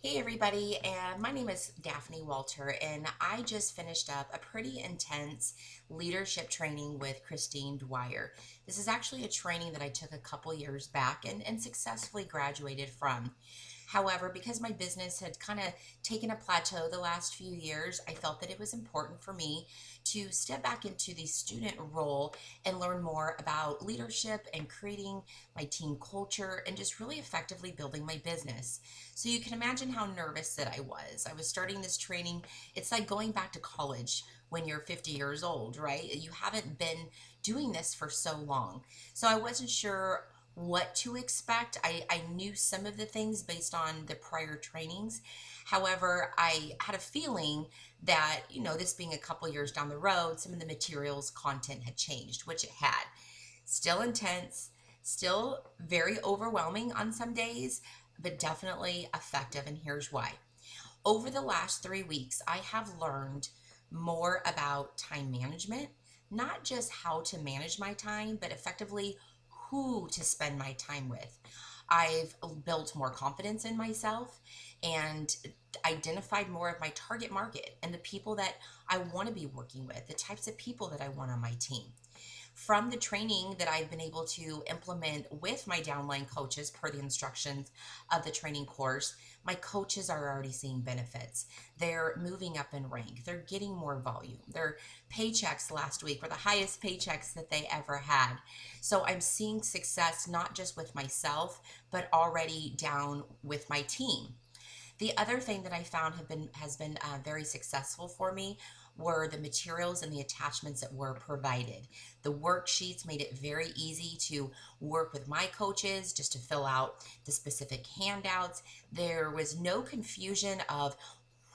Hey everybody, and my name is Daphne Walter, and I just finished up a pretty intense leadership training with Christine Dwyer. This is actually a training that I took a couple years back and successfully graduated from. However, because my business had kind of taken a plateau the last few years, I felt that it was important for me to step back into the student role and learn more about leadership and creating my team culture and just really effectively building my business. So you can imagine how nervous that I was. I was starting this training. It's like going back to college when you're 50 years old, right? You haven't been doing this for so long. So I wasn't sure what to expect. I knew some of the things based on the prior trainings. However, I had a feeling that, this being a couple years down the road, some of the materials content had changed, which it had. Still intense, still very overwhelming on some days, but definitely effective. And here's why. Over the last 3 weeks, I have learned more about time management, not just how to manage my time, but effectively who to spend my time with. I've built more confidence in myself and identified more of my target market and the people that I want to be working with, the types of people that I want on my team. From the training that I've been able to implement with my downline coaches per the instructions of the training course, my coaches are already seeing benefits. They're moving up in rank. They're getting more volume. Their paychecks last week were the highest paychecks that they ever had. So I'm seeing success not just with myself, but already down with my team. The other thing that I found has been very successful for me were the materials and the attachments that were provided. The worksheets made it very easy to work with my coaches just to fill out the specific handouts. There was no confusion of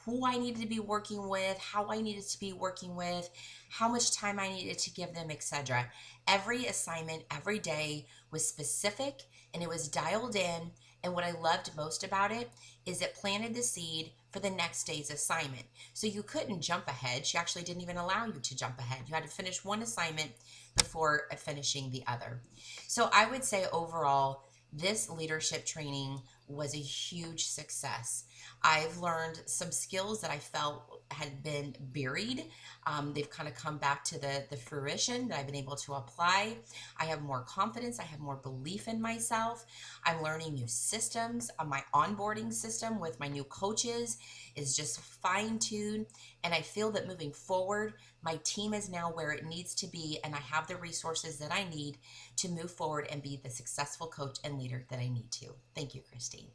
who I needed to be working with, how I needed to be working with, how much time I needed to give them, etc. Every assignment, every day was specific and it was dialed in. And what I loved most about it is it planted the seed for the next day's assignment. So you couldn't jump ahead. She actually didn't even allow you to jump ahead. You had to finish one assignment before finishing the other. So I would say overall, this leadership training was a huge success. I've learned some skills that I felt had been buried. They've kind of come back to the fruition that I've been able to apply. I have more confidence. I have more belief in myself. I'm learning new systems. My onboarding system with my new coaches is just fine tuned. And I feel that moving forward, my team is now where it needs to be. And I have the resources that I need to move forward and be the successful coach and leader that I need to. Thank you, Christine.